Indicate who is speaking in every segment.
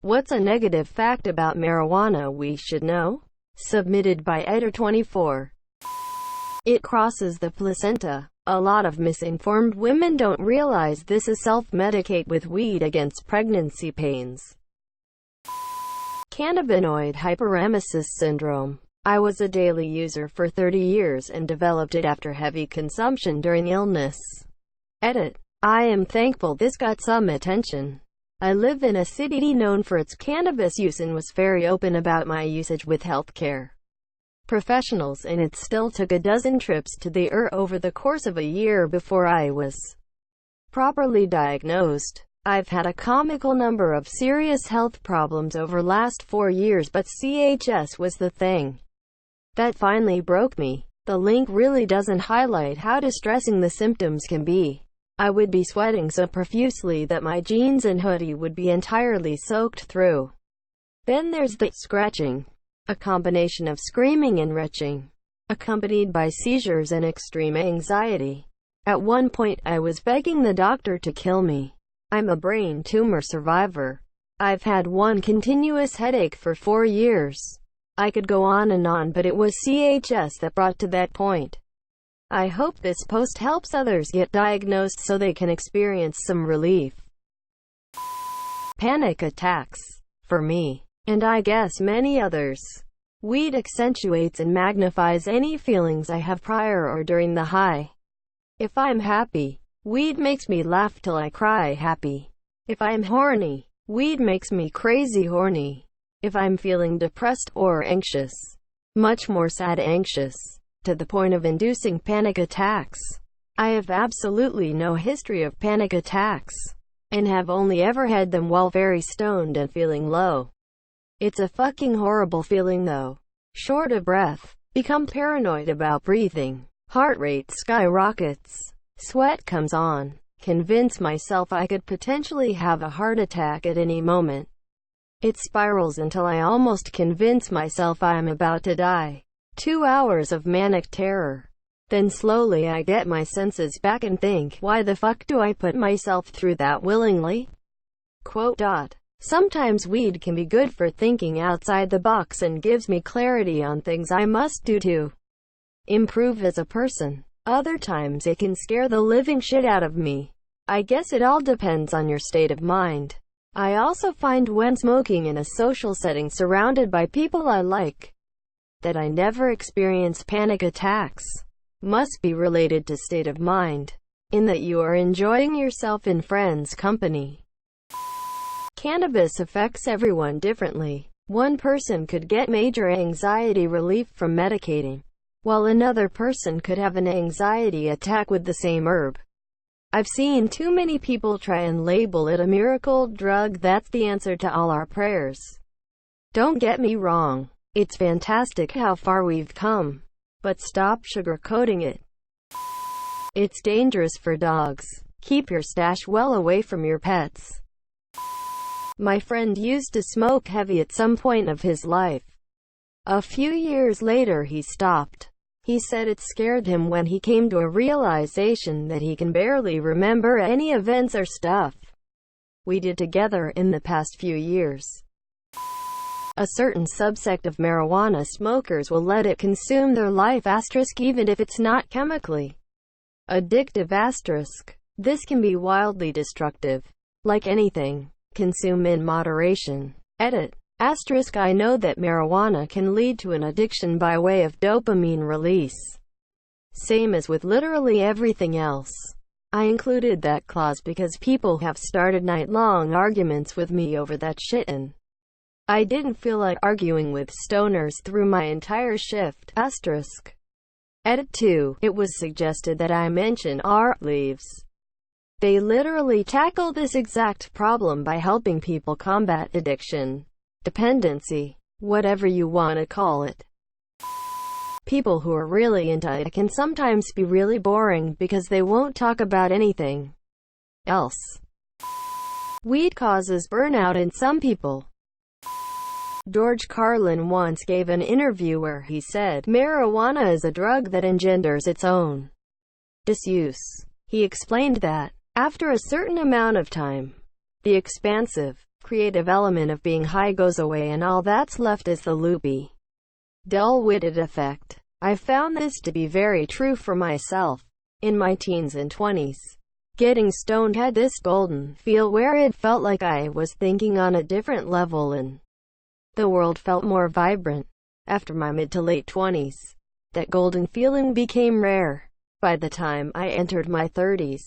Speaker 1: What's a negative fact about marijuana we should know? Submitted by Editor24. It crosses the placenta. A lot of misinformed women don't realize this is self-medicate with weed against pregnancy pains. Cannabinoid hyperemesis syndrome. I was a daily user for 30 years and developed it after heavy consumption during illness. Edit. I am thankful this got some attention. I live in a city known for its cannabis use and was very open about my usage with healthcare professionals, and it still took a dozen trips to the ER over the course of a year before I was properly diagnosed. I've had a comical number of serious health problems over last 4 years, but CHS was the thing that finally broke me. The link really doesn't highlight how distressing the symptoms can be. I would be sweating so profusely that my jeans and hoodie would be entirely soaked through. Then there's the scratching, a combination of screaming and retching, accompanied by seizures and extreme anxiety. At one point I was begging the doctor to kill me. I'm a brain tumor survivor. I've had one continuous headache for 4 years. I could go on, but it was CHS that brought to that point. I hope this post helps others get diagnosed so they can experience some relief. Panic attacks. For me, and I guess many others, weed accentuates and magnifies any feelings I have prior or during the high. If I'm happy, weed makes me laugh till I cry happy. If I'm horny, weed makes me crazy horny. If I'm feeling depressed or anxious, much more sad anxious, to the point of inducing panic attacks. I have absolutely no history of panic attacks, and have only ever had them while very stoned and feeling low. It's a fucking horrible feeling though. Short of breath, become paranoid about breathing, heart rate skyrockets, sweat comes on, convince myself I could potentially have a heart attack at any moment. It spirals until I almost convince myself I am about to die. 2 hours of manic terror. Then slowly I get my senses back and think, why the fuck do I put myself through that willingly? Quote. Sometimes weed can be good for thinking outside the box and gives me clarity on things I must do to improve as a person. Other times it can scare the living shit out of me. I guess it all depends on your state of mind. I also find when smoking in a social setting surrounded by people I like, that I never experience panic attacks. Must be related to state of mind, in that you are enjoying yourself in friends' company. Cannabis affects everyone differently. One person could get major anxiety relief from medicating, while another person could have an anxiety attack with the same herb. I've seen too many people try and label it a miracle drug that's the answer to all our prayers. Don't get me wrong. It's fantastic how far we've come, but stop sugarcoating it. It's dangerous for dogs. Keep your stash well away from your pets. My friend used to smoke heavy at some point of his life. A few years later he stopped. He said it scared him when he came to a realization that he can barely remember any events or stuff we did together in the past few years. A certain subsect of marijuana smokers will let it consume their life * even if it's not chemically addictive *. This can be wildly destructive. Like anything, consume in moderation. Edit. * I know that marijuana can lead to an addiction by way of dopamine release. Same as with literally everything else. I included that clause because people have started night-long arguments with me over that shit, and I didn't feel like arguing with stoners through my entire shift. * Edit 2. It was suggested that I mention art leaves. They literally tackle this exact problem by helping people combat addiction, dependency, whatever you want to call it. People who are really into it can sometimes be really boring because they won't talk about anything else. Weed causes burnout in some people. George Carlin once gave an interview where he said, marijuana is a drug that engenders its own disuse. He explained that, after a certain amount of time, the expansive, creative element of being high goes away and all that's left is the loopy, dull-witted effect. I found this to be very true for myself. In my teens and 20s, getting stoned had this golden feel where it felt like I was thinking on a different level and the world felt more vibrant. After my mid to late 20s, that golden feeling became rare. By the time I entered my 30s,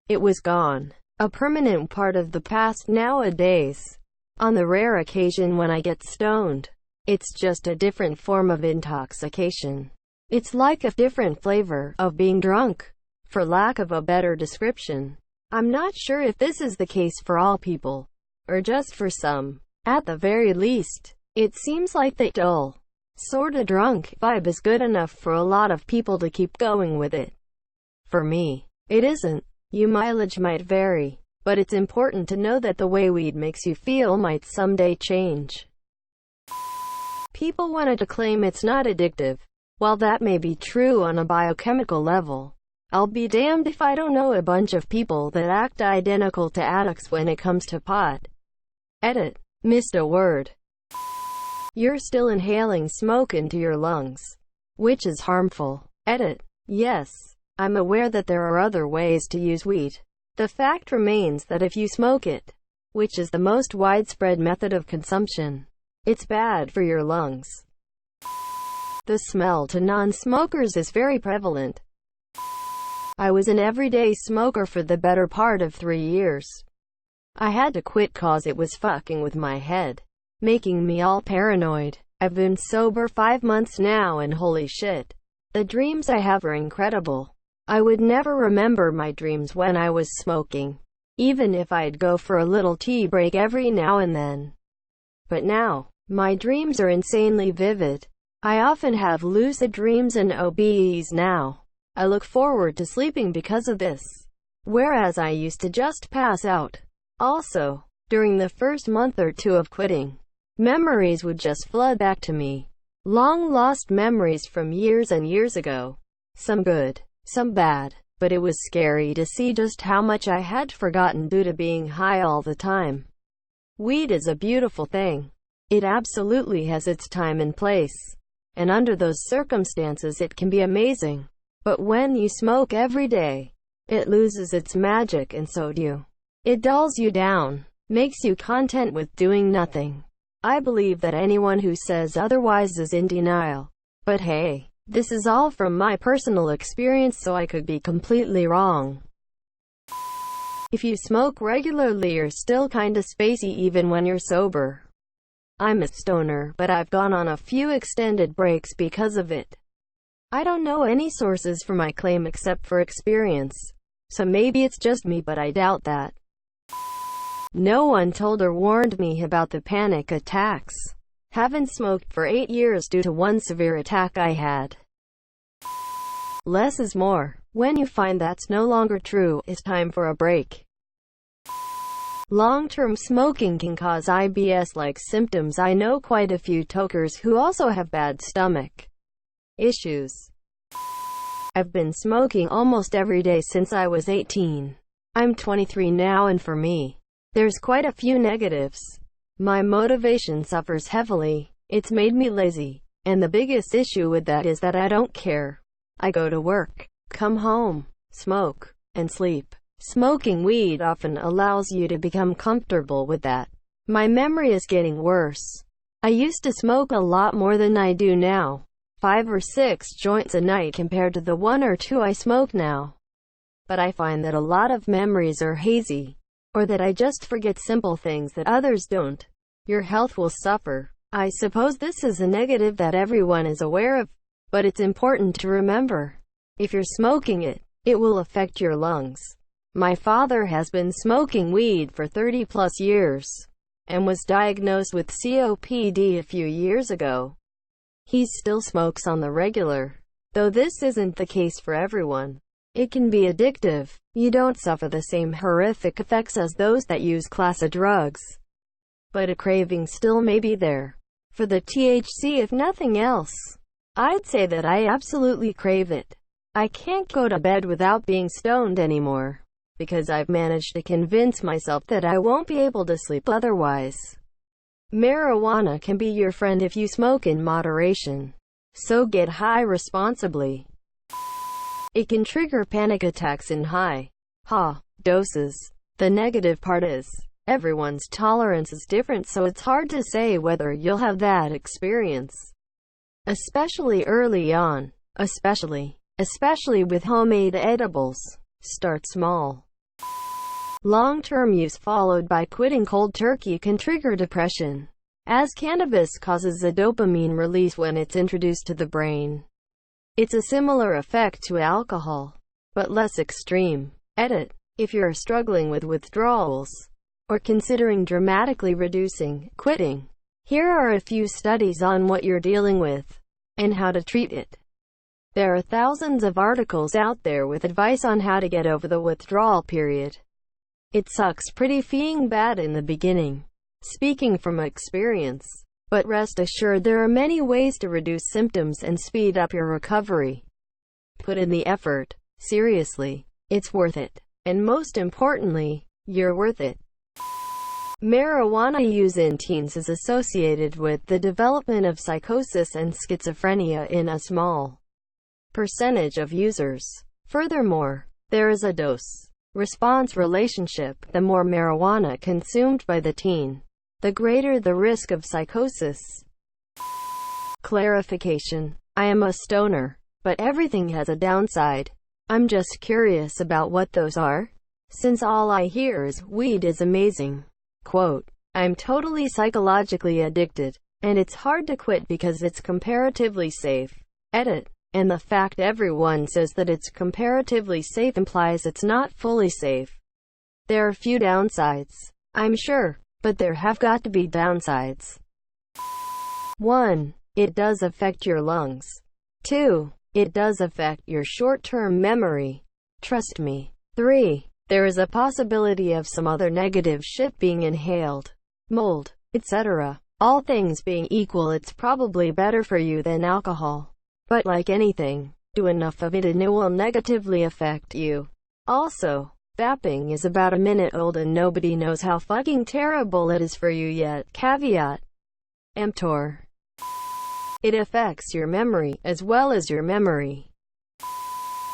Speaker 1: it was gone. A permanent part of the past nowadays. On the rare occasion when I get stoned, it's just a different form of intoxication. It's like a different flavor of being drunk, for lack of a better description. I'm not sure if this is the case for all people, or just for some. At the very least, it seems like the dull, sorta drunk vibe is good enough for a lot of people to keep going with it. For me, it isn't. Your mileage might vary, but it's important to know that the way weed makes you feel might someday change. People wanted to claim it's not addictive. While that may be true on a biochemical level, I'll be damned if I don't know a bunch of people that act identical to addicts when it comes to pot. Edit. Missed a word. You're still inhaling smoke into your lungs, which is harmful. Edit. Yes, I'm aware that there are other ways to use weed. The fact remains that if you smoke it, which is the most widespread method of consumption, it's bad for your lungs. The smell to non-smokers is very prevalent. I was an everyday smoker for the better part of 3 years. I had to quit cause it was fucking with my head, making me all paranoid. I've been sober 5 months now and holy shit, the dreams I have are incredible. I would never remember my dreams when I was smoking, even if I'd go for a little tea break every now and then. But now, my dreams are insanely vivid. I often have lucid dreams and OBEs now. I look forward to sleeping because of this, whereas I used to just pass out. Also, during the first month or two of quitting, memories would just flood back to me. Long-lost memories from years and years ago. Some good, some bad, but it was scary to see just how much I had forgotten due to being high all the time. Weed is a beautiful thing. It absolutely has its time and place, and under those circumstances it can be amazing. But when you smoke every day, it loses its magic and so do you. It dulls you down, makes you content with doing nothing. I believe that anyone who says otherwise is in denial. But hey, this is all from my personal experience, so I could be completely wrong. If you smoke regularly, you're still kinda spacey even when you're sober. I'm a stoner, but I've gone on a few extended breaks because of it. I don't know any sources for my claim except for experience, so maybe it's just me, but I doubt that. No one told or warned me about the panic attacks. Haven't smoked for 8 years due to one severe attack I had. Less is more. When you find that's no longer true, it's time for a break. Long-term smoking can cause IBS-like symptoms. I know quite a few tokers who also have bad stomach issues. I've been smoking almost every day since I was 18. I'm 23 now, and for me, there's quite a few negatives. My motivation suffers heavily. It's made me lazy. And the biggest issue with that is that I don't care. I go to work, come home, smoke, and sleep. Smoking weed often allows you to become comfortable with that. My memory is getting worse. I used to smoke a lot more than I do now. 5 or 6 joints a night compared to the 1 or 2 I smoke now. But I find that a lot of memories are hazy, or that I just forget simple things that others don't. Your health will suffer. I suppose this is a negative that everyone is aware of, but it's important to remember. If you're smoking it, it will affect your lungs. My father has been smoking weed for 30 plus years, and was diagnosed with COPD a few years ago. He still smokes on the regular, though this isn't the case for everyone. It can be addictive. You don't suffer the same horrific effects as those that use class of drugs, but a craving still may be there. For the THC, if nothing else, I'd say that I absolutely crave it. I can't go to bed without being stoned anymore. because I've managed to convince myself that I won't be able to sleep otherwise. Marijuana can be your friend if you smoke in moderation. So get high responsibly. It can trigger panic attacks in high doses. The negative part is, everyone's tolerance is different, so it's hard to say whether you'll have that experience. Especially early on. Especially with homemade edibles. Start small. Long-term use followed by quitting cold turkey can trigger depression, as cannabis causes a dopamine release when it's introduced to the brain. It's a similar effect to alcohol, but less extreme. Edit. If you're struggling with withdrawals, or considering dramatically reducing, quitting, here are a few studies on what you're dealing with, and how to treat it. There are thousands of articles out there with advice on how to get over the withdrawal period. It sucks pretty f***ing bad in the beginning, speaking from experience. But rest assured there are many ways to reduce symptoms and speed up your recovery. Put in the effort. Seriously. It's worth it. And most importantly, you're worth it. Marijuana use in teens is associated with the development of psychosis and schizophrenia in a small percentage of users. Furthermore, there is a dose-response relationship. The more marijuana consumed by the teen, the greater the risk of psychosis. Clarification. I am a stoner, but everything has a downside. I'm just curious about what those are, since all I hear is, weed is amazing. Quote, I'm totally psychologically addicted, and it's hard to quit because it's comparatively safe. Edit. And the fact everyone says that it's comparatively safe implies it's not fully safe. There are few downsides, I'm sure, but there have got to be downsides. 1. It does affect your lungs. 2. It does affect your short-term memory. Trust me. 3. There is a possibility of some other negative shit being inhaled. Mold, etc. All things being equal, it's probably better for you than alcohol. But like anything, do enough of it and it will negatively affect you. Also, vaping is about a minute old and nobody knows how fucking terrible it is for you yet. Caveat emptor. It affects your memory, as well as your memory.